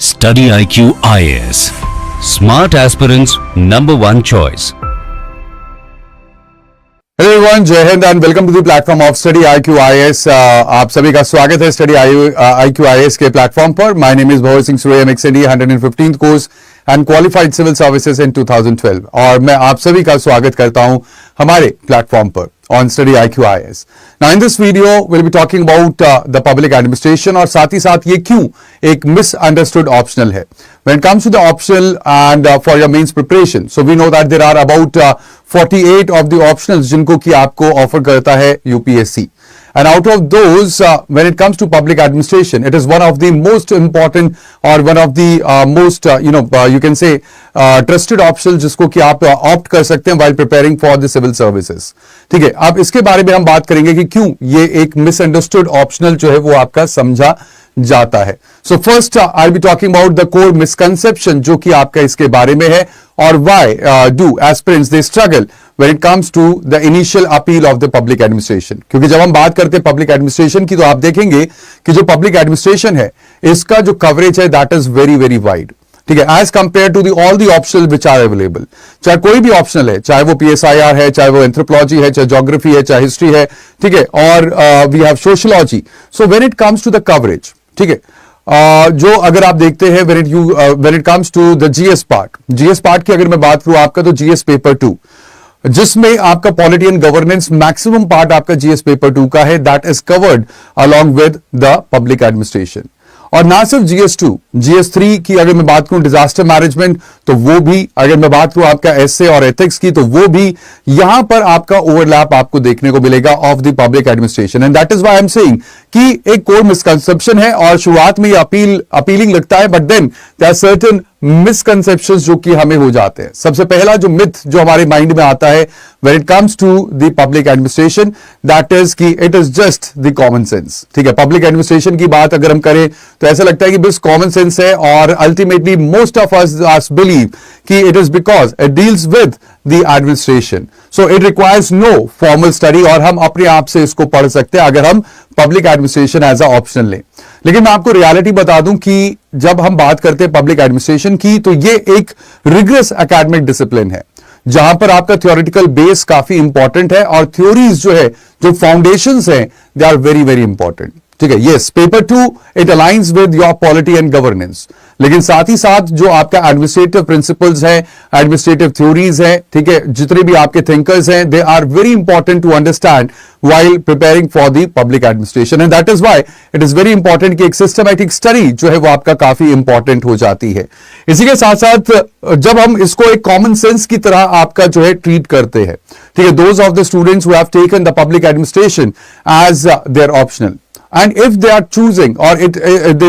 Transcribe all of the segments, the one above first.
Study IQ IAS. Smart aspirants #1 choice. Hello everyone, जय हिंद and welcome to the platform of study IQ IAS। आप सभी का स्वागत है स्टडी IQ IAS के प्लेटफॉर्म पर। My name is Bhawar Singh Surya, MXND 115th course and qualified civil services in 2012 और मैं आप सभी का स्वागत करता हूं हमारे प्लेटफॉर्म पर on study IQ IAS। Now in this video will be talking about the public administration और साथ ही साथ ये क्यों एक मिसअंडरस्टूड ऑप्शनल है। When it comes to the optional and for your mains preparation, so we know that there are about 48 of the optionals जिनको कि आपको ऑफर करता है UPSC. And out of those, when it comes to public administration, it is one of the most important or one of the most, you can say, trusted options जिसको कि आप opt कर सकते हैं while preparing for the civil services. ठीक है, अब इसके बारे में हम बात करेंगे कि क्यों ये एक misunderstood optional जो है वो आपका समझा जाता है। So first I be talking about the core misconception जो कि आपका इसके बारे में है और why do aspirants they struggle when it comes to the initial appeal of the public administration. क्योंकि जब हम बात करते हैं पब्लिक एडमिनिस्ट्रेशन की तो आप देखेंगे कि जो पब्लिक एडमिनिस्ट्रेशन है इसका जो कवरेज है that is very very wide. ठीक है, as compare to all the optional which are available. चाहे कोई भी ऑप्शनल है, चाहे वो PSIR है, चाहे वो एंथ्रोपोलॉजी है, चाहे ज्योग्राफी है, चाहे हिस्ट्री है, ठीक है, और we have sociology. So when it comes to the coverage, ठीक है, जो अगर आप देखते हैं when it comes to the GS part की अगर मैं बात करूं आपका तो GS पेपर 2 जिसमें आपका polity and governance maximum part आपका GS पेपर 2 का है that is covered along with the public administration. और ना सिर्फ GS2, GS3 की अगर मैं बात करूं डिजास्टर मैनेजमेंट तो वो भी, अगर मैं बात करूं आपका एसए और एथिक्स की तो वो भी, यहां पर आपका ओवरलैप आपको देखने को मिलेगा of the public administration. And that is why I am saying कि एक कोर मिसकंसेप्शन है और शुरुआत में ये अपीलिंग लगता है but then there are certain misconceptions जो कि हमें हो जाते हैं। सबसे पहला जो मिथ जो हमारे माइंड में आता है when it comes to the public administration that is कि it is just the common sense. ठीक है, पब्लिक एडमिनिस्ट्रेशन की बात अगर हम करें तो ऐसा लगता है कि बस कॉमन सेंस है और ultimately most of us believe कि it is because it deals with the administration, so it requires no formal study और हम अपने आप से इसको पढ़ सकते हैं अगर हम public administration as a optional लें। लेकिन मैं आपको रियलिटी बता दूं कि जब हम बात करते हैं पब्लिक एडमिनिस्ट्रेशन की तो ये एक रिगरस एकेडमिक डिसिप्लिन है जहां पर आपका थ्योरेटिकल बेस काफी इंपॉर्टेंट है और थ्योरीज जो है, जो फाउंडेशंस हैं, they are very very important. ठीक है, yes, paper 2 it aligns with your polity and governance, लेकिन साथ ही साथ जो आपका एडमिनिस्ट्रेटिव प्रिंसिपल्स है, एडमिनिस्ट्रेटिव थ्योरीज है, ठीक है, जितने भी आपके थिंकर्स हैं, they are very important to understand while preparing for the public administration and that is why it is very important कि एक systematic study जो है वो आपका काफी important हो जाती है। इसी के साथ साथ जब हम इसको एक common sense की तरह आपका जो है treat करते हैं, ठीक है, those of the students who have taken the public administration as their optional and if they are choosing or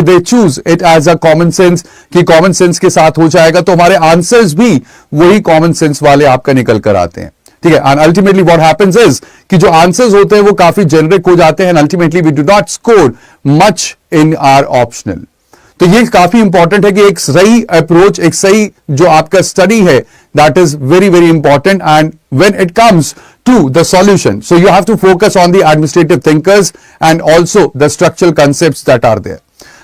they choose it as a common sense कि common sense के साथ हो जाएगा तो हमारे answers भी वही common sense वाले आपका निकल कर आते हैं। ठीक है, and ultimately what happens is कि जो आंसर्स होते हैं वो काफी जेनरिक हो जाते हैं, ultimately we do not score much in our optional. तो ये काफी इंपॉर्टेंट है कि एक सही अप्रोच, एक सही जो आपका स्टडी है that is very very important and when it comes to the solution so you have to focus on the administrative thinkers and also the structural concepts that are there.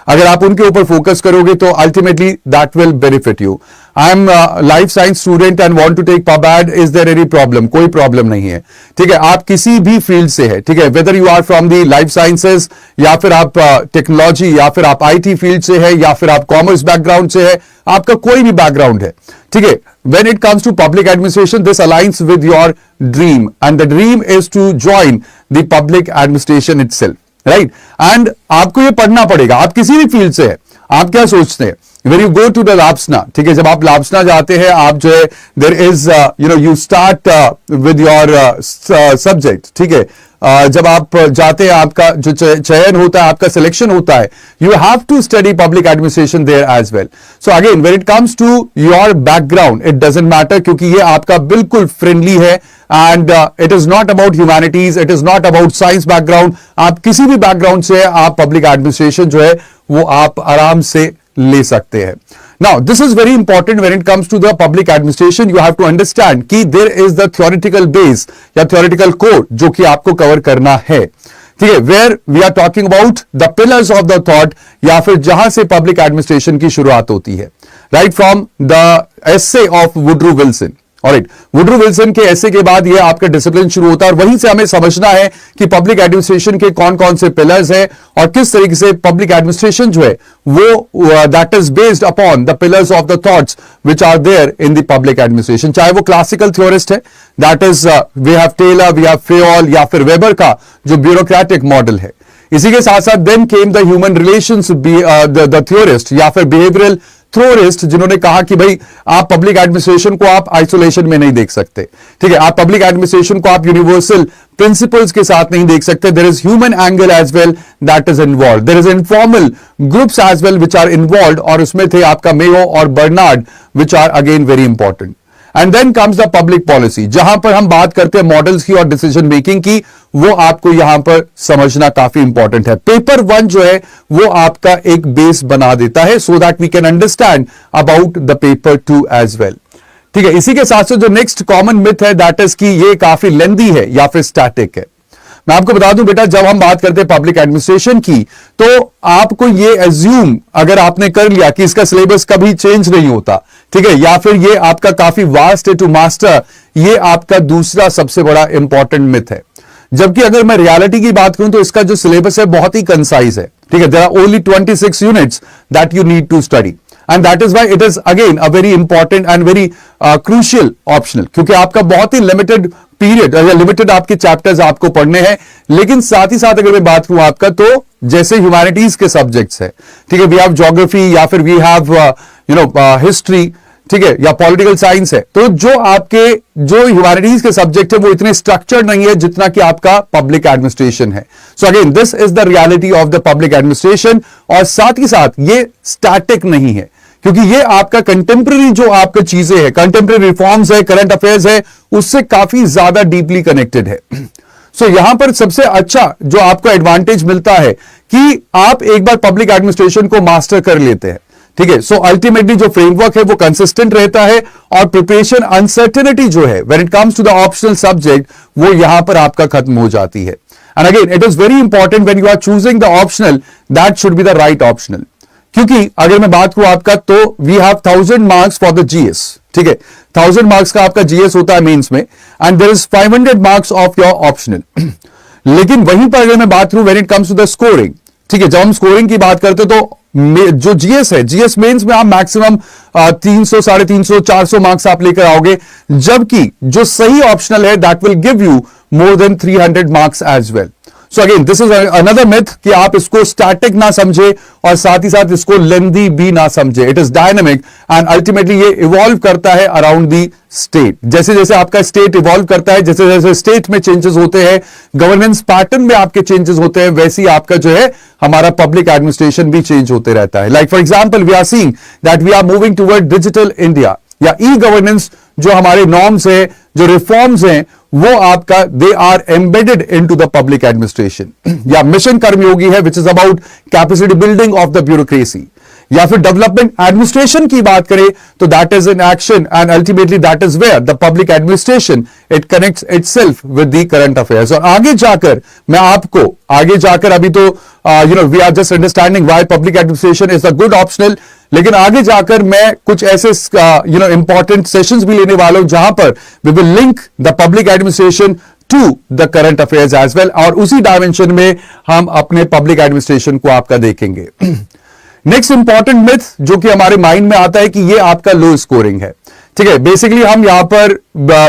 अगर आप उनके ऊपर focus करोगे तो ultimately that will benefit you. I am life science student and want to take pub ad, is there any problem? कोई problem नहीं है। ठीक है, आप किसी भी फील्ड से है, ठीक है, whether you are from the life sciences या फिर आप टेक्नोलॉजी या फिर आप IT फील्ड से है या फिर आप कॉमर्स बैकग्राउंड से है, आपका कोई भी बैकग्राउंड है, ठीक है, when it comes to public administration this aligns with your dream and the dream is to join the public administration itself, right? and आपको ये पढ़ना पड़ेगा, आप किसी भी फील्ड से है। आप क्या सोचते हैं when you go to the LABSNA, ठीक है, जब आप LABSNA जाते हैं आप जो है there is you start with your subject, ठीक है, जब आप जाते हैं आपका जो चयन होता है, आपका सिलेक्शन होता है, you have to study public administration there as well. So again when it comes to your background it doesn't matter क्योंकि ये आपका बिल्कुल फ्रेंडली है and it is not about humanities, it is not about science background। आप किसी भी background से आप पब्लिक एडमिनिस्ट्रेशन जो है वो आप आराम से ले सकते हैं। Now this is very important when it comes to the public administration, you have to understand कि there is the theoretical base या theoretical core जो कि आपको कवर करना है। ठीक है, where we are talking about the pillars of the thought, या फिर जहां से पब्लिक एडमिनिस्ट्रेशन की शुरुआत होती है, right from the essay of Woodrow Wilson. Alright, Woodrow Wilson के ऐसे के बाद ये आपका डिसिप्लिन शुरू होता है और वहीं से हमें समझना है कि पब्लिक एडमिनिस्ट्रेशन के कौन कौन से पिलर्स हैं और किस तरीके से पब्लिक एडमिनिस्ट्रेशन जो है वो that is based upon the pillars of the thoughts which are there in the public administration. चाहे वो क्लासिकल थ्योरिस्ट है, that is we have Taylor, we have Fayol, या फिर वेबर का जो ब्यूरोक्रेटिक मॉडल है। इसी के साथ साथ then came the human relations the theorist या फिर बिहेवियरल थ्योरिस्ट, जिन्होंने कहा कि भाई आप पब्लिक एडमिनिस्ट्रेशन को आप आइसोलेशन में नहीं देख सकते। ठीक है, आप पब्लिक एडमिनिस्ट्रेशन को आप यूनिवर्सल प्रिंसिपल्स के साथ नहीं देख सकते। There is human angle as well that is involve, there is informal groups as well which are involve, और उसमें थे आपका मेयो और Barnard which are again very important. And then comes the public policy, जहां पर हम बात करते हैं मॉडल्स की और डिसीजन मेकिंग की, वो आपको यहां पर समझना काफी इंपॉर्टेंट है। पेपर 1 जो है वो आपका एक बेस बना देता है so that we can understand about the paper 2 as well. ठीक है, इसी के साथ साथ जो नेक्स्ट कॉमन मिथ है दैट इज कि ये काफी लेंदी है या फिर स्टैटिक है। मैं आपको बता दूं बेटा, जब हम बात करते हैं पब्लिक एडमिनिस्ट्रेशन की, तो आपको ये एज्यूम अगर आपने कर लिया कि इसका सिलेबस कभी चेंज नहीं होता, ठीक है, या फिर ये आपका काफी वास्ट है टू मास्टर, ये आपका दूसरा सबसे बड़ा इंपॉर्टेंट मिथ है। जबकि अगर मैं रियलिटी की बात करूं तो इसका जो सिलेबस है बहुत ही कंसाइज है। ठीक है, there are only 26 units that you need to study, and that is why it is again a very important and very crucial optional, क्योंकि आपका बहुत ही लिमिटेड पीरियड या लिमिटेड आपके चैप्टर्स आपको पढ़ने हैं। लेकिन साथ ही साथ अगर मैं बात करूं आपका, तो जैसे ह्यूमैनिटीज के सब्जेक्ट्स है, ठीक है, वी हैव ज्योग्राफी या फिर वी हैव हिस्ट्री, ठीक है, या पॉलिटिकल साइंस है, तो जो आपके जो ह्यूमैनिटीज के सब्जेक्ट है वो इतने स्ट्रक्चर्ड नहीं है जितना कि आपका पब्लिक एडमिनिस्ट्रेशन है। सो again this is the reality of the public administration, और साथ ही साथ ये स्टैटिक नहीं है, क्योंकि ये आपका कंटेम्प्रेरी जो आपका चीजें है, कंटेम्प्रेरी रिफॉर्म्स है, करंट अफेयर्स है, उससे काफी ज्यादा डीपली कनेक्टेड है। सो यहां पर सबसे अच्छा जो आपको एडवांटेज मिलता है कि आप एक बार पब्लिक एडमिनिस्ट्रेशन को मास्टर कर लेते हैं। ठीक है, सो अल्टीमेटली जो फ्रेमवर्क है वो कंसिस्टेंट रहता है, और प्रिपरेशन अनसर्टेनिटी जो है when it comes to the optional subject, वो यहां पर आपका खत्म हो जाती है। And again it is very important when you are choosing the optional, that should be the right optional, क्योंकि अगर मैं बात करूं आपका, तो we have 1000 marks for the GS. ठीक है, 1000 मार्क्स का आपका जीएस होता है मेंस में, and there is 500 marks of your optional. लेकिन वहीं पर अगर मैं बात करूं when it comes to the scoring, ठीक है, जब हम स्कोरिंग की बात करते तो जो जीएस है, जीएस मेंस में आप मैक्सिमम 300, 350, 400 मार्क्स आप लेकर आओगे, जबकि जो सही ऑप्शनल है that will give you more than 300 marks as well. So again this is another myth कि आप इसको स्टैटिक ना समझे और साथ ही साथ इसको लेंदी भी ना समझे। It is dynamic and ultimately ये इवॉल्व करता है अराउंड दी स्टेट। जैसे जैसे आपका स्टेट इवॉल्व करता है, जैसे जैसे स्टेट में चेंजेस होते हैं, गवर्नेंस पैटर्न में आपके चेंजेस होते हैं, वैसे ही आपका जो है हमारा पब्लिक एडमिनिस्ट्रेशन भी चेंज होते रहता है। Like for example we are seeing that we are moving toward digital India, या ई गवर्नेंस जो हमारे नॉर्म्स है, जो रिफॉर्म्स हैं, वो आपका they are embedded into the public administration. या मिशन कर्मयोगी है which is about capacity building of the bureaucracy, या फिर डेवलपमेंट एडमिनिस्ट्रेशन की बात करें तो that is in action, and ultimately that is where the public administration it connects itself with the current affairs. और आगे जाकर मैं आपको अभी तो we are just understanding why public administration is a good optional, लेकिन आगे जाकर मैं कुछ ऐसे इंपॉर्टेंट सेशंस भी लेने वाला हूं जहां पर we will link the public administration to the current affairs as well, और उसी डायमेंशन में हम अपने पब्लिक एडमिनिस्ट्रेशन को आपका देखेंगे। नेक्स्ट इंपॉर्टेंट मिथ जो कि हमारे माइंड में आता है कि ये आपका लो स्कोरिंग है। ठीक है, बेसिकली हम यहां पर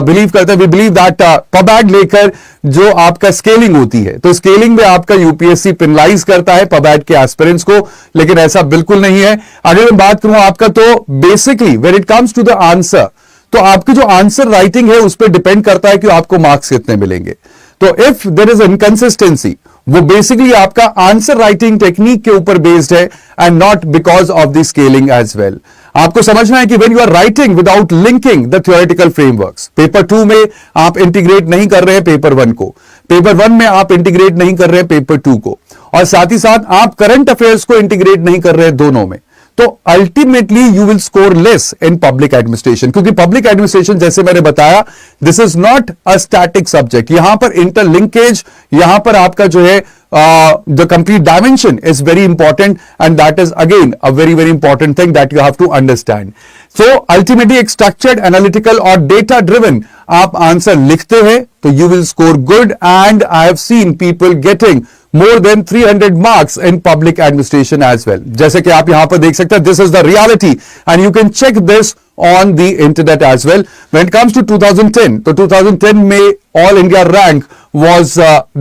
बिलीव करते हैं, वी बिलीव दैट पबैड लेकर जो आपका स्केलिंग होती है, तो स्केलिंग में आपका यूपीएससी पेनलाइज करता है पबैड के एस्पिरेंट्स को, लेकिन ऐसा बिल्कुल नहीं है। अगर मैं बात करूं आपका, तो basically when it comes to the answer, तो आपकी जो आंसर राइटिंग है उस पर डिपेंड करता है कि आपको मार्क्स कितने मिलेंगे। तो इफ देयर इज इनकंसिस्टेंसी, वो बेसिकली आपका आंसर राइटिंग टेक्निक के ऊपर बेस्ड है and not because of the scaling as well. आपको समझना है कि when you are writing without linking the theoretical frameworks, paper 2 में आप इंटीग्रेट नहीं कर रहे हैं पेपर 1 को, पेपर 1 में आप इंटीग्रेट नहीं कर रहे हैं पेपर 2 को, और साथ ही साथ आप करंट अफेयर्स को इंटीग्रेट नहीं कर रहे हैं दोनों में, तो ultimately you will score less in public administration. क्योंकि पब्लिक एडमिनिस्ट्रेशन जैसे मैंने बताया, this is not a static subject, यहां पर इंटरलिंकेज, यहां पर आपका जो है the complete dimension is very important, and that is again a very very important thing that you have to understand. So ultimately एक structured, analytical और data driven आप आंसर लिखते हैं तो you will score good, and I have seen people getting more than 300 marks in public administration as well. जैसे कि आप यहां पर देख सकते हैं, this is the reality and you can check this on the internet as well. When it comes to 2010, तो 2010 में All India rank was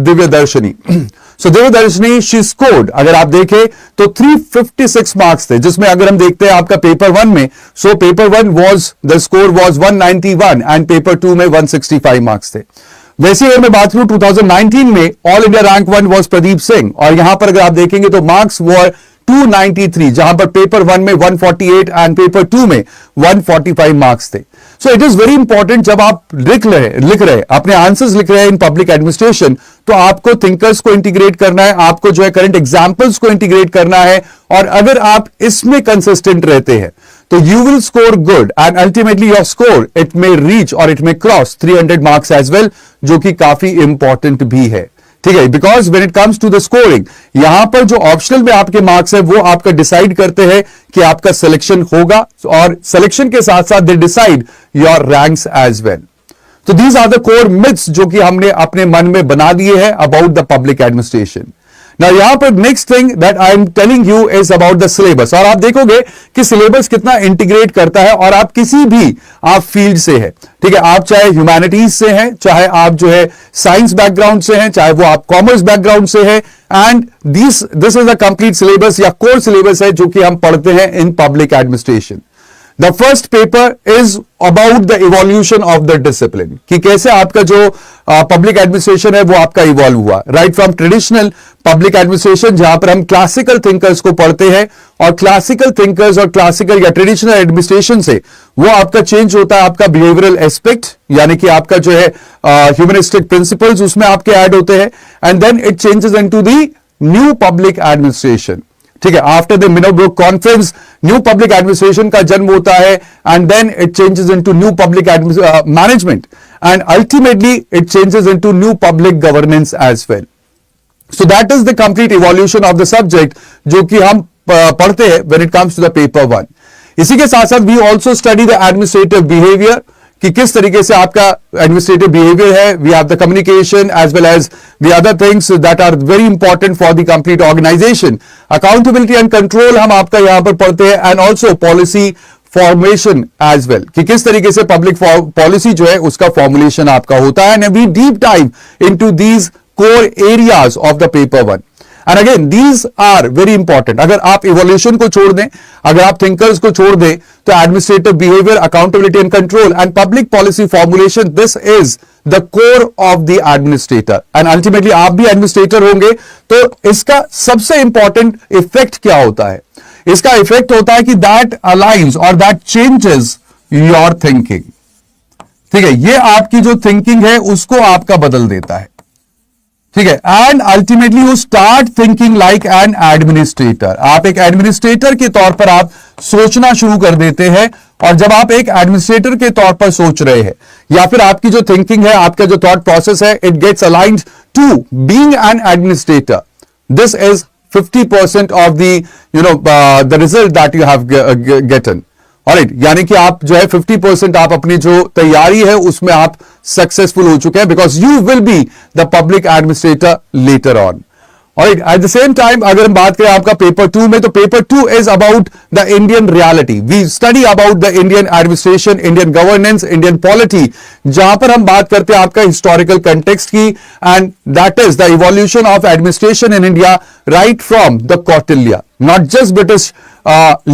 Divya Darshini. So Divya Darshini, she scored, अगर आप देखें तो 356 मार्क्स थे, जिसमें अगर हम देखते हैं आपका पेपर 1 में, so paper 1 was the score was 191 and paper 2 में 165 मार्क्स थे. वैसे अगर मैं बात करूं 2019 में all India rank 1 was Pradeep Singh, और यहां पर अगर आप देखेंगे तो मार्क्स वर 293, जहां पर पेपर 1 में 148 एंड पेपर 2 में 145 मार्क्स थे. So it is very important, जब आप लिख रहे अपने आंसर्स लिख रहे हैं इन पब्लिक एडमिनिस्ट्रेशन, तो आपको थिंकर्स को इंटीग्रेट करना है, आपको जो है करंट एग्जांपल्स को इंटीग्रेट करना है, और अगर आप इसमें कंसिस्टेंट रहते हैं तो you will score good and ultimately your score it may reach or it may cross 300 marks as well, जो कि काफी इंपॉर्टेंट भी है. ठीक है, because when it comes to the scoring, यहां पर जो ऑप्शनल में आपके मार्क्स है वो आपका डिसाइड करते हैं कि आपका सिलेक्शन होगा, और सिलेक्शन के साथ साथ they decide your ranks as well. तो these are the core myths जो कि हमने अपने मन में बना दिए हैं about the public administration. Now, यहां पर next thing that I am telling you is about the syllabus, और आप देखोगे कि सिलेबस कितना इंटीग्रेट करता है, और आप किसी भी आप फील्ड से है, ठीक है, आप चाहे ह्यूमैनिटीज से हैं, चाहे आप जो है साइंस बैकग्राउंड से हैं, चाहे वो आप कॉमर्स बैकग्राउंड से है, and this is a complete syllabus या कोर सिलेबस है जो कि हम पढ़ते हैं इन public administration. The first paper is about the evolution of the discipline, कि कैसे आपका जो पब्लिक एडमिनिस्ट्रेशन है वो आपका इवॉल्व हुआ, right from traditional public administration जहां पर हम क्लासिकल थिंकर्स को पढ़ते हैं, और क्लासिकल थिंकर्स और क्लासिकल या ट्रेडिशनल एडमिनिस्ट्रेशन से वो आपका चेंज होता है आपका बिहेवियरल एस्पेक्ट, यानी कि आपका जो है ह्यूमनिस्टिक प्रिंसिपल्स उसमें आपके ऐड होते हैं, and then it changes into the new public administration. ठीक है, after the Minnowbrook conference new public administration का जन्म होता है, and then it changes into new public management, and ultimately it changes into new public governance as well. So that is the complete evolution of the subject जो कि हम पढ़ते हैं when it comes to the paper 1. इसी के साथ साथ we also study the administrative behaviour, कि किस तरीके से आपका एडमिनिस्ट्रेटिव बिहेवियर है. We have the communication as well as the other things that are very important for the complete organisation. Accountability and control हम आपका यहां पर पढ़ते हैं, and also policy formation as well, कि किस तरीके से पब्लिक पॉलिसी जो है उसका फॉर्मुलेशन आपका होता है, and we deep dive into these core areas of the paper 1. And again these are very important. अगर आप इवोल्यूशन को छोड़ दें, अगर आप थिंकर्स को छोड़ दें, तो administrative behaviour, accountability and control and public policy formulation, this is the core of the administrator. And ultimately आप भी एडमिनिस्ट्रेटर होंगे, तो इसका सबसे इंपॉर्टेंट इफेक्ट क्या होता है? इसका इफेक्ट होता है कि दैट अलाइंस और दैट चेंजेस योर थिंकिंग. ठीक है, ये आपकी जो थिंकिंग है उसको आपका बदल देता है. ठीक है, and ultimately you start thinking like an administrator. आप एक एडमिनिस्ट्रेटर के तौर पर आप सोचना शुरू कर देते हैं, और जब आप एक एडमिनिस्ट्रेटर के तौर पर सोच रहे हैं, या फिर आपकी जो थिंकिंग है, आपका जो थॉट प्रोसेस है, it gets aligned to being an administrator. This is 50% of the result that you have gotten. Alright, यानी कि आप जो है 50% आप अपनी जो तैयारी है उसमें आप सक्सेसफुल हो चुके हैं, because you will be the public administrator later on. Alright, at the same time अगर हम बात करें आपका पेपर 2 में, तो paper 2 is about the Indian reality. We study about the Indian administration, Indian governance, Indian polity, जहां पर हम बात करते हैं आपका हिस्टोरिकल कंटेक्स्ट की, and that is the evolution of administration in India right from the Kautilya. Not just British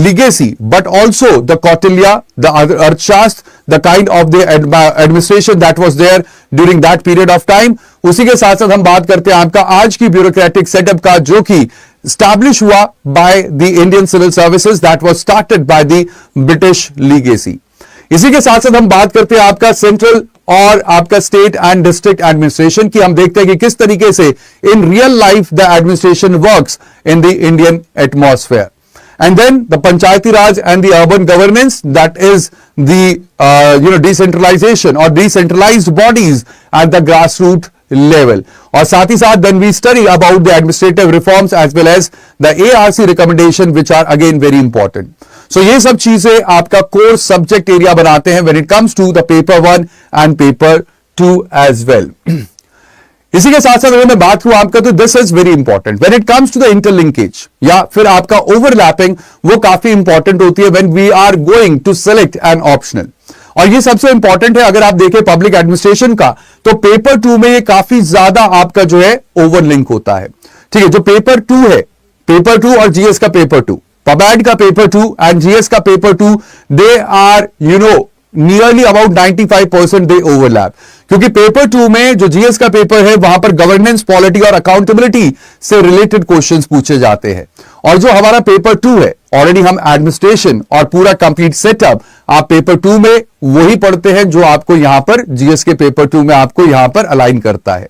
legacy, but also the Kautilya, the Arthashastra, the kind of the administration that was there during that period of time. उसी के साथ साथ हम बात करते हैं आपका आज की ब्यूरोक्रेटिक सेटअप का, जो कि स्टैब्लिश हुआ by the Indian civil services that was started by the British legacy. इसी के साथ साथ हम बात करते हैं आपका सेंट्रल और आपका स्टेट एंड डिस्ट्रिक्ट एडमिनिस्ट्रेशन की. हम देखते हैं कि किस तरीके से in real life the administration works in the Indian atmosphere. And then the Panchayati Raj and the urban governance, that is the decentralisation और decentralised bodies at the grass root level. और साथ ही साथ then we study about the administrative reforms as well as the ARC recommendation which are again very important. So ये सब चीजें आपका core subject area बनाते हैं when it comes to the paper 1 and paper 2 as well. इसी के साथ साथ अगर मैं बात करूं आपका, तो this is very important when it comes to the interlinkage या फिर आपका ओवरलैपिंग, वो काफी इंपॉर्टेंट होती है when we are going to select an optional. और ये सबसे इंपॉर्टेंट है अगर आप देखें पब्लिक एडमिनिस्ट्रेशन का, तो पेपर 2 में ये काफी ज्यादा आपका जो है ओवरलिंक होता है। ठीक है, जो पेपर 2 है, पेपर 2 और जीएस का पेपर 2, पबैड का पेपर 2 एंड जीएस का paper 2, they are nearly about 95% they overlap. क्योंकि पेपर 2 में जो जीएस का पेपर है, वहां पर गवर्नेंस, पॉलिटी और अकाउंटेबिलिटी से रिलेटेड क्वेश्चंस पूछे जाते हैं। और जो हमारा पेपर 2 है, ऑलरेडी हम एडमिनिस्ट्रेशन और पूरा कंप्लीट सेटअप आप पेपर 2 में वही पढ़ते हैं जो आपको यहां पर जीएस के पेपर 2 में आपको यहां पर अलाइन करता है।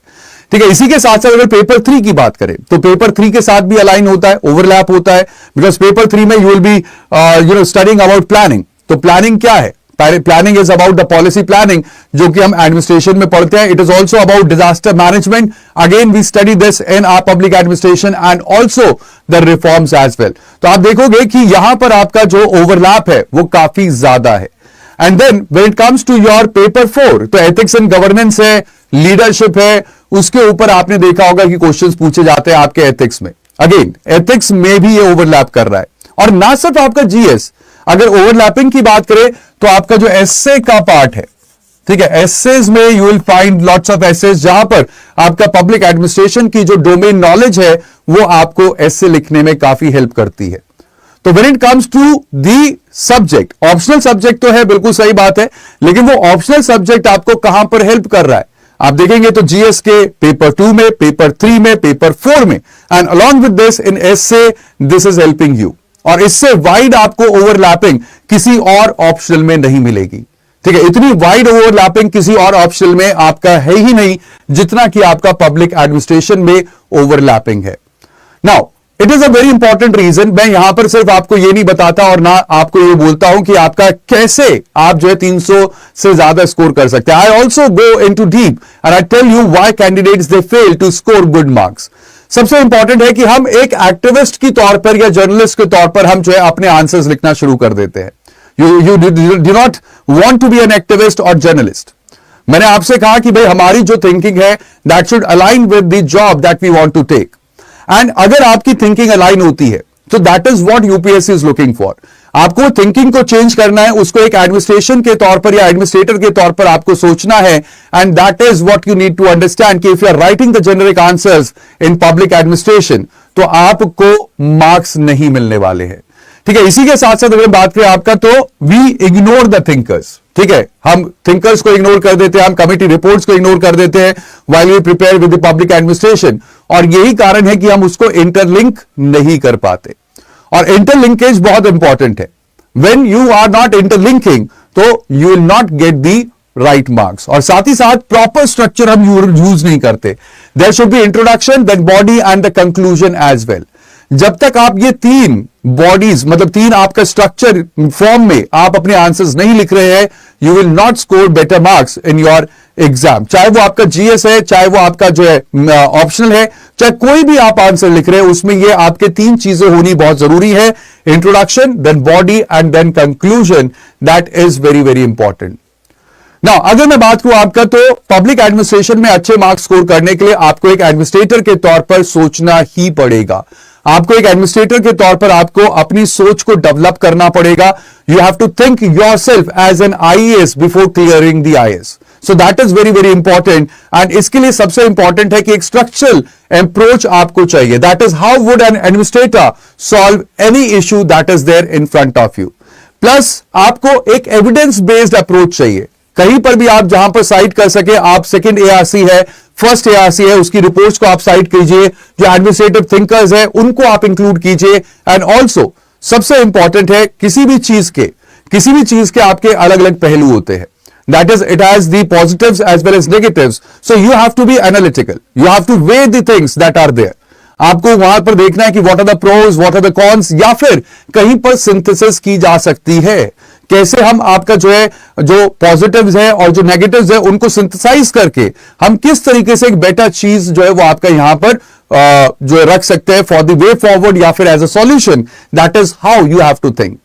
ठीक है, इसी के साथ साथ अगर पेपर 3 की बात करें, तो पेपर 3 के साथ भी अलाइन होता है, ओवरलैप होता है, बिकॉज पेपर 3 में you will be studying about planning. तो प्लानिंग क्या है? Planning is about the policy planning, जो कि हम एडमिनिस्ट्रेशन में पढ़ते हैं। It is also about disaster management, again we study this in our public administration and also the reforms as well. तो आप देखोगे कि यहां पर आपका जो ओवरलैप है वो काफी ज्यादा है। And then when it comes to your paper 4, तो एथिक्स एंड गवर्नेंस है, लीडरशिप है, उसके ऊपर आपने देखा होगा कि क्वेश्चंस पूछे जाते हैं आपके एथिक्स में। अगेन एथिक्स में भी ये ओवरलैप कर रहा है। और ना सिर्फ आपका जीएस, अगर ओवरलैपिंग की बात करें तो आपका जो एस्से का पार्ट है, ठीक है, एस्सेज में you will find lots of essays, जहां पर आपका पब्लिक एडमिनिस्ट्रेशन की जो डोमेन नॉलेज है वो आपको एस्से लिखने में काफी हेल्प करती है। तो when it comes to the subject, optional subject तो है, बिल्कुल सही बात है, लेकिन वो ऑप्शनल सब्जेक्ट आपको कहां पर हेल्प कर रहा है आप देखेंगे तो जीएस के पेपर 2 में, पेपर 3 में, पेपर 4 में, and along with this in essay this is helping you. और इससे वाइड आपको ओवरलैपिंग किसी और ऑप्शनल में नहीं मिलेगी। ठीक है, इतनी वाइड ओवरलैपिंग किसी और ऑप्शनल में आपका है ही नहीं जितना कि आपका पब्लिक एडमिनिस्ट्रेशन में ओवरलैपिंग है। Now it is a very important reason. मैं यहां पर सिर्फ आपको ये नहीं बताता और ना आपको ये बोलता हूं कि आपका कैसे आप जो है 300 से ज्यादा स्कोर कर सकते हैं। I also go in to deep and I tell you why candidates they fail to score good marks. सबसे इंपॉर्टेंट है कि हम एक एक्टिविस्ट के तौर पर या जर्नलिस्ट के तौर पर हम जो है अपने आंसर्स लिखना शुरू कर देते हैं। You do not want to be an activist और जर्नलिस्ट। मैंने आपसे कहा कि भाई हमारी जो थिंकिंग है that should align with the job that we want to take. And अगर आपकी थिंकिंग अलाइन होती है तो that is what UPSC is looking for. आपको थिंकिंग को चेंज करना है, उसको एक एडमिनिस्ट्रेशन के तौर पर या एडमिनिस्ट्रेटर के तौर पर आपको सोचना है। And that is what you need to understand कि if you are writing the generic answers in public administration तो आपको मार्क्स नहीं मिलने वाले हैं। ठीक है, इसी के साथ साथ अगर बात करें आपका, तो वी इग्नोर द थिंकर्स। ठीक है, हम थिंकर्स को इग्नोर कर देते हैं, हम कमिटी रिपोर्ट्स को इग्नोर कर देते हैं while we prepare with the public administration. और यही कारण है कि हम उसको इंटरलिंक नहीं कर पाते। और इंटरलिंकेज बहुत इंपॉर्टेंट है। When you are not interlinking तो you will not get the right marks. और साथ ही साथ प्रॉपर स्ट्रक्चर हम यूज नहीं करते। There should be introduction, then body and the conclusion as well. जब तक आप ये 3 बॉडीज मतलब 3 आपका स्ट्रक्चर फॉर्म में आप अपने आंसर्स नहीं लिख रहे हैं, you will not score better marks in your exam. चाहे वो आपका जीएस है, चाहे वो आपका जो है ऑप्शनल है, चाहे कोई भी आप आंसर लिख रहे हैं, उसमें ये आपके 3 चीजें होनी बहुत जरूरी है। Introduction, then body and then conclusion. That is very very important. Now अगर मैं बात करूं आपका, तो पब्लिक एडमिनिस्ट्रेशन में अच्छे मार्क्स स्कोर करने के लिए आपको एक एडमिनिस्ट्रेटर के तौर पर सोचना ही पड़ेगा। आपको एक एडमिनिस्ट्रेटर के तौर पर आपको अपनी सोच को डेवलप करना पड़ेगा। You have to think yourself as an IAS before clearing the IAS. So that is very very important. And इसके लिए सबसे इंपॉर्टेंट है कि एक स्ट्रक्चरल अप्रोच आपको चाहिए। That is how would an administrator solve any issue that is there in front of you. Plus आपको एक एविडेंस बेस्ड अप्रोच चाहिए। कहीं पर भी आप जहां पर साइट कर सके, आप सेकंड एआरसी है, फर्स्ट एआरसी है, उसकी रिपोर्ट्स को आप साइट कीजिए। जो एडमिनिस्ट्रेटिव थिंकर्स है उनको आप इंक्लूड कीजिए। एंड ऑल्सो सबसे इंपॉर्टेंट है, किसी भी चीज के आपके अलग अलग पहलू होते हैं। That is it has the positives as well as negatives. So you have to be analytical, you have to weigh the things that are there. आपको वहां पर देखना है कि what are the pros, what are the cons, या फिर कहीं पर सिंथेसिस की जा सकती है कैसे हम आपका जो है जो पॉजिटिव्स है और जो नेगेटिव्स है उनको सिंथेसाइज करके हम किस तरीके से एक बेटर चीज जो है वो आपका यहां पर जो है रख सकते हैं फॉर द वे फॉरवर्ड या फिर as a solution, that is how you have to think.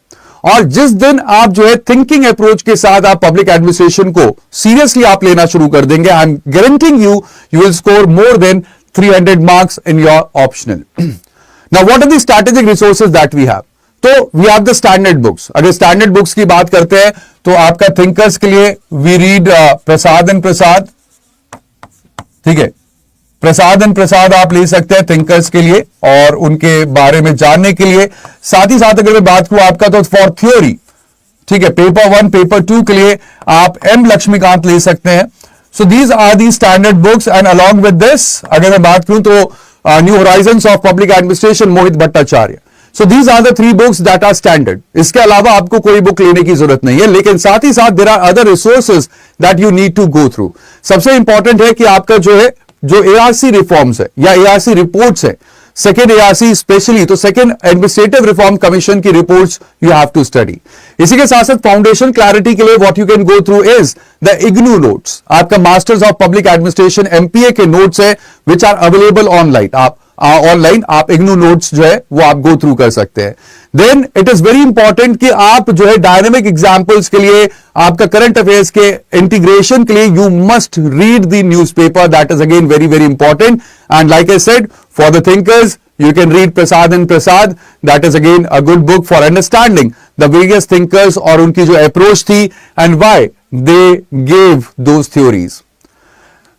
और जिस दिन आप जो है थिंकिंग अप्रोच के साथ आप पब्लिक एडमिनिस्ट्रेशन को सीरियसली आप लेना शुरू कर देंगे, I am guaranteeing you will score more than 300 marks in your optional. Now what are the strategic resources that we have? तो we have the standard books. अगर स्टैंडर्ड बुक्स की बात करते हैं तो आपका थिंकर्स के लिए we read Prasad and Prasad, ठीक है, प्रसाद एंड प्रसाद आप ले सकते हैं थिंकर्स के लिए और उनके बारे में जानने के लिए। साथ ही साथ अगर मैं बात करूं आपका तो फॉर थ्योरी, ठीक है, पेपर 1 पेपर 2 के लिए आप एम लक्ष्मीकांत ले सकते हैं। So these are the standard books and along with this अगर मैं बात करूं तो new horizons of public administration Mohit Bhattacharya. So these are the 3 books that are standard. इसके अलावा आपको कोई बुक लेने की जरूरत नहीं है, लेकिन साथ ही साथ there are other resources that you need to go through. सबसे इंपॉर्टेंट है कि आपका जो है जो एआरसी रिफॉर्म्स है या एआरसी रिपोर्ट्स है, सेकेंड एआरसी स्पेशली, तो सेकेंड एडमिनिस्ट्रेटिव रिफॉर्म कमीशन की reports you have to study. इसी के साथ साथ फाउंडेशन क्लैरिटी के लिए what you can go through is the IGNOU notes. आपका masters of public administration MPA के नोट्स है विच आर अवेलेबल ऑनलाइन। आप ऑनलाइन आप इग्नू नोट्स जो है वो आप गो थ्रू कर सकते हैं। Then it is very important कि आप जो है डायनेमिक एग्जांपल्स के लिए, आपका करंट अफेयर्स के इंटीग्रेशन के लिए you must read the newspaper, that is again very very important. And like I said for the thinkers you can read Prasad and Prasad, that is again a good book for understanding the various thinkers और उनकी जो approach थी and why they gave those theories।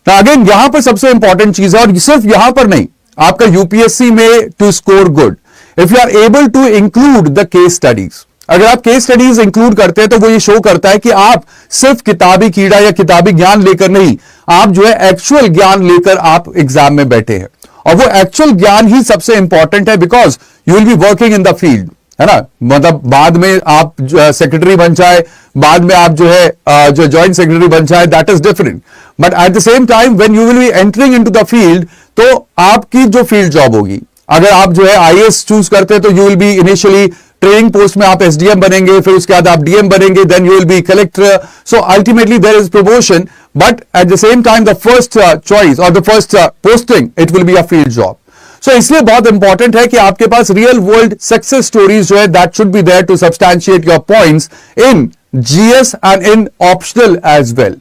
Now again यहां पर सबसे important चीज है, और सिर्फ यहां पर नहीं, आपका यूपीएससी में to score good if you are able to include the case studies. अगर आप केस स्टडीज इंक्लूड करते हैं तो वो ये शो करता है कि आप सिर्फ किताबी कीड़ा या किताबी ज्ञान लेकर नहीं, आप जो है एक्चुअल ज्ञान लेकर आप एग्जाम में बैठे हैं। और वो एक्चुअल ज्ञान ही सबसे इंपॉर्टेंट है because you will be working in the field, है ना। मतलब बाद में आप सेक्रेटरी बन जाए, बाद में आप जो है जो जॉइंट सेक्रेटरी बन जाए, that is different, but at the same time when you will B entering into the field, तो आपकी जो फील्ड जॉब होगी, अगर आप जो है आईएएस चूज करते हैं तो you will B initially training post में आप एसडीएम बनेंगे, फिर उसके बाद आप डीएम बनेंगे, then you will be collector. So ultimately there is promotion, but at the same time the first choice और the first posting it will be a field job. So इसलिए बहुत इंपॉर्टेंट है कि आपके पास रियल वर्ल्ड सक्सेस स्टोरीज जो है that should be there to substantiate your points in GS and in optional as well.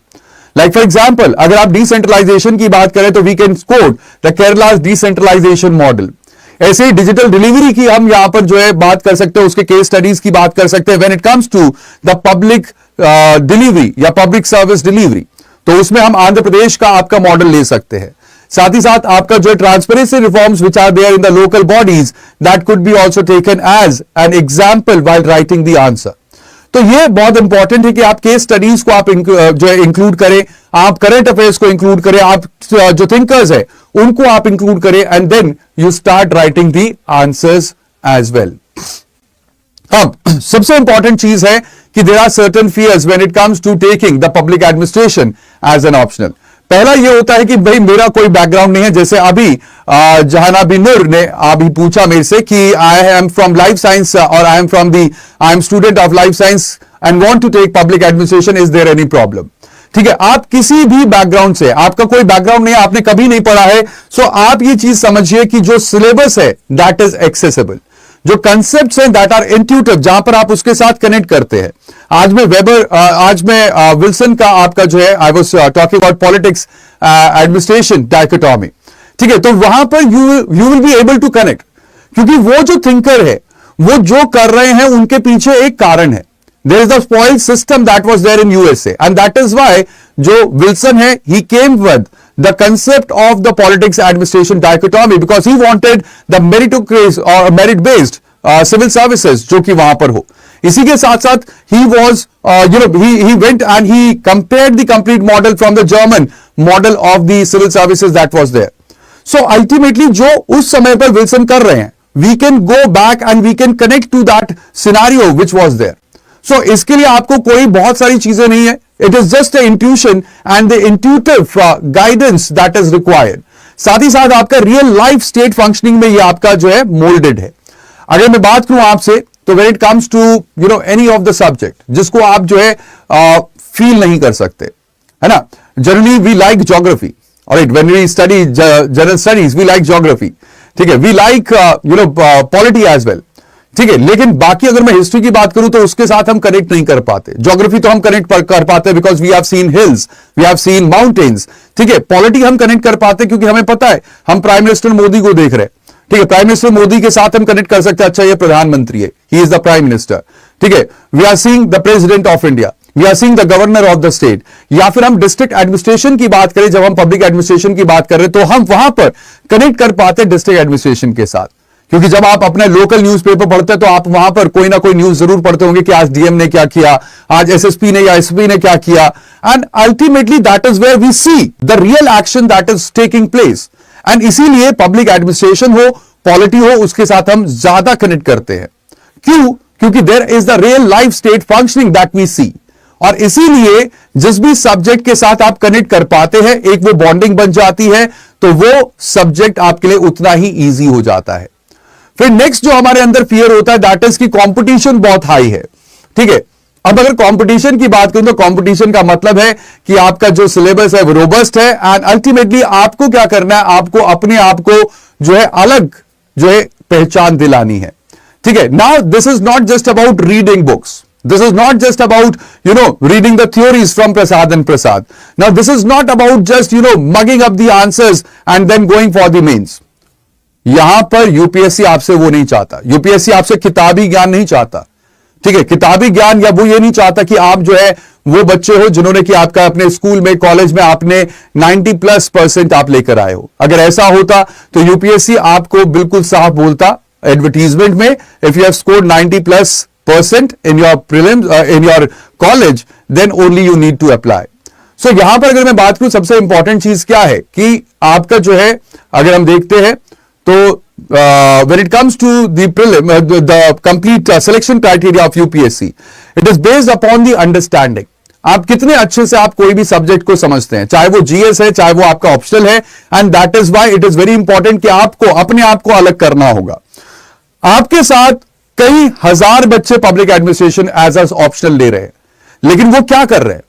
Like for example अगर आप डिसेंट्रलाइजेशन की बात करें तो we can quote the Kerala's decentralisation model. ऐसे ही डिजिटल डिलीवरी की हम यहां पर जो है बात कर सकते हैं, उसके केस स्टडीज की बात कर सकते हैं when it comes to the public delivery या पब्लिक सर्विस डिलीवरी, तो उसमें हम आंध्र प्रदेश का आपका मॉडल ले सकते हैं। साथ ही साथ आपका जो transparency reforms which are there in the local bodies, that could be also taken as an example while writing the answer. तो ये बहुत इंपॉर्टेंट है कि आप केस स्टडीज को आप जो है इंक्लूड करें, आप करंट अफेयर्स को इंक्लूड करें, आप जो थिंकर्स है उनको आप इंक्लूड करें, and then you start writing the answers as well. अब सबसे इंपॉर्टेंट चीज है कि there are certain fears when it comes to taking the public administration as an optional. पहला ये होता है कि भाई मेरा कोई बैकग्राउंड नहीं है, जैसे अभी जहाना बिनूर ने अभी पूछा मेरे से कि I am from life science और I am student of life science and want to take public administration, is there any problem? ठीक है, आप किसी भी बैकग्राउंड से, आपका कोई बैकग्राउंड नहीं है, आपने कभी नहीं पढ़ा है, सो आप ये चीज समझिए कि जो सिलेबस है दैट इज एक्सेसिबल, जो कंसेप्ट्स हैं दैट आर इंट्यूटिव, जहां पर आप उसके साथ कनेक्ट करते हैं। आज मैं विल्सन का आपका जो है I was talking about politics administration dichotomy, ठीक है, तो वहां पर you will be able to connect, क्योंकि वो जो थिंकर है वो जो कर रहे हैं उनके पीछे एक कारण है। There is the spoils system that was there in USA, and that is why जो विल्सन है he came with the concept of the politics administration dichotomy because he wanted the meritocracy or merit based civil services जो कि वहां पर हो। इसी के साथ साथ he was he went and he compared the complete model from the German model of the civil services that was there. So ultimately जो उस समय पर विल्सन कर रहे हैं, we can go back and we can connect to that scenario which was there. सो इसके लिए आपको कोई बहुत सारी चीजें नहीं है, it is just a intuition and the intuitive guidance that is required. साथ ही साथ आपका रियल लाइफ स्टेट फंक्शनिंग में ये आपका जो है मोल्डेड है। अगर मैं बात करूं आपसे तो when it comes to any of the subject जिसको आप जो है फील नहीं कर सकते, है ना, generally we like geography, alright, when we study general studies we like geography, ठीक है, we like polity as well, ठीक है, लेकिन बाकी अगर मैं हिस्ट्री की बात करूं तो उसके साथ हम कनेक्ट नहीं कर पाते। ज्योग्राफी तो हम कनेक्ट कर पाते हैं because we have seen hills, we have seen mountains, ठीक है। पॉलिटी हम कनेक्ट कर पाते क्योंकि हमें पता है हम प्राइम मिनिस्टर मोदी को देख रहे हैं, ठीक है, प्राइम मिनिस्टर मोदी के साथ हम कनेक्ट कर सकते हैं, अच्छा ये प्रधानमंत्री है, he is the prime minister, ठीक है। We are seeing the president of India, we are seeing the governor of the state, या फिर हम डिस्ट्रिक्ट एडमिनिस्ट्रेशन की बात करें, जब हम पब्लिक एडमिनिस्ट्रेशन की बात कर रहे हैं तो हम वहां पर कनेक्ट कर पाते हैं डिस्ट्रिक्ट एडमिनिस्ट्रेशन के साथ, क्योंकि जब आप अपने लोकल न्यूज़पेपर पढ़ते हैं तो आप वहां पर कोई ना कोई न्यूज जरूर पढ़ते होंगे कि आज डीएम ने क्या किया, आज एसएसपी ने या एसपी ने क्या किया, and ultimately that is where we see the real action that is taking place. And इसीलिए पब्लिक एडमिनिस्ट्रेशन हो, पॉलिटी हो, उसके साथ हम ज्यादा कनेक्ट करते हैं। क्यों? क्योंकि there is the real life state functioning that we see, और इसीलिए जिस भी सब्जेक्ट के साथ आप कनेक्ट कर पाते हैं, एक वो बॉन्डिंग बन जाती है, तो वो सब्जेक्ट आपके लिए उतना ही ईजी हो जाता है। फिर नेक्स्ट जो हमारे अंदर फियर होता है दैट इज कि कंपटीशन बहुत हाई है, ठीक है। अब अगर कंपटीशन की बात करूं तो कंपटीशन का मतलब है कि आपका जो सिलेबस है वो रोबस्ट है, एंड अल्टीमेटली आपको क्या करना है, आपको अपने आप को जो है अलग जो है पहचान दिलानी है, ठीक है। Now this is not just about reading books, this is not just about reading the theories from Prasad and Prasad. Now this is not about just mugging up the answers and then going for the mains. यहां पर UPSC आपसे वो नहीं चाहता, UPSC आपसे किताबी ज्ञान नहीं चाहता, ठीक है, किताबी ज्ञान, या वो ये नहीं चाहता कि आप जो है वो बच्चे हो जिन्होंने कि आपका अपने स्कूल में कॉलेज में आपने 90+% आप लेकर आए हो। अगर ऐसा होता तो यूपीएससी आपको बिल्कुल साफ बोलता एडवर्टीजमेंट में, if you have scored 90+% in your prelims in your college, then only you need to apply. So यहां पर अगर मैं बात करूं सबसे इंपॉर्टेंट चीज क्या है कि आपका जो है अगर हम देखते हैं तो when it comes to the prelim the complete selection criteria of UPSC, it is based upon the understanding. आप कितने अच्छे से आप कोई भी सब्जेक्ट को समझते हैं, चाहे वो जीएस है, चाहे वो आपका ऑप्शनल है, and that is why it is very important कि आपको अपने आप को अलग करना होगा। आपके साथ कई हजार बच्चे पब्लिक एडमिनिस्ट्रेशन एज ऑप्शनल ले रहे हैं, लेकिन वो क्या कर रहे हैं,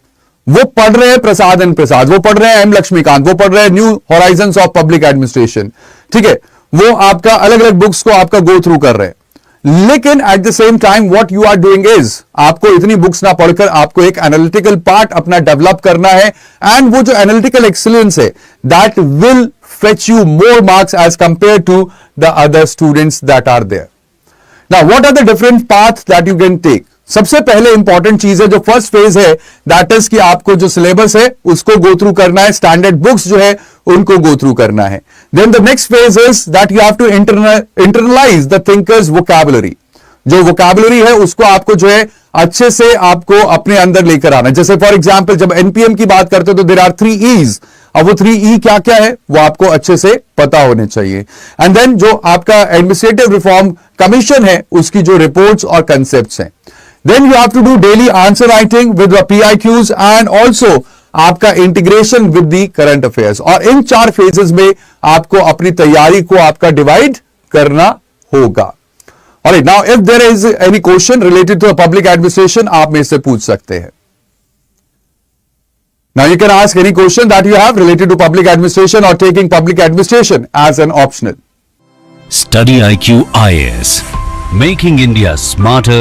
वो पढ़ रहे हैं प्रसाद एंड प्रसाद, वो पढ़ रहे हैं एम लक्ष्मीकांत, वो पढ़ रहे हैं new horizons of public administration, ठीक है, वो आपका अलग अलग बुक्स को आपका गो थ्रू कर रहे हैं। लेकिन at the same time what you are doing is आपको इतनी बुक्स ना पढ़कर आपको एक एनालिटिकल पार्ट अपना डेवलप करना है, एंड वो जो एनालिटिकल एक्सीलेंस है that will fetch you more marks as compare to the other students that are there. Now, what are the different paths that you can take? सबसे पहले important चीज है जो फर्स्ट फेज है that is कि आपको जो सिलेबस है उसको गो थ्रू करना है, स्टैंडर्ड बुक्स जो है उनको गो थ्रू करना है। Then the next phase is that you have to internalise the thinkers vocabulary. जो वोकैबुलरी है उसको आपको जो है अच्छे से आपको अपने अंदर लेकर आना है। जैसे फॉर एग्जाम्पल जब एनपीएम की बात करते हो तो देयर आर 3 E's। अब वो 3 E क्या क्या है वो आपको अच्छे से पता होने चाहिए। एंड देन जो आपका एडमिनिस्ट्रेटिव रिफॉर्म कमीशन है उसकी जो रिपोर्ट्स और कंसेप्ट्स हैं। Then you have to do daily answer writing with PIQs and also आपका integration with the current affairs. और इन 4 फेजेस में आपको अपनी तैयारी को आपका डिवाइड करना होगा। Alright, now if there is any question related to a public administration, आप में से पूछ सकते हैं। Now you can ask any question that you have related to public administration or taking public administration as an optional. Study IQ IAS, making India smarter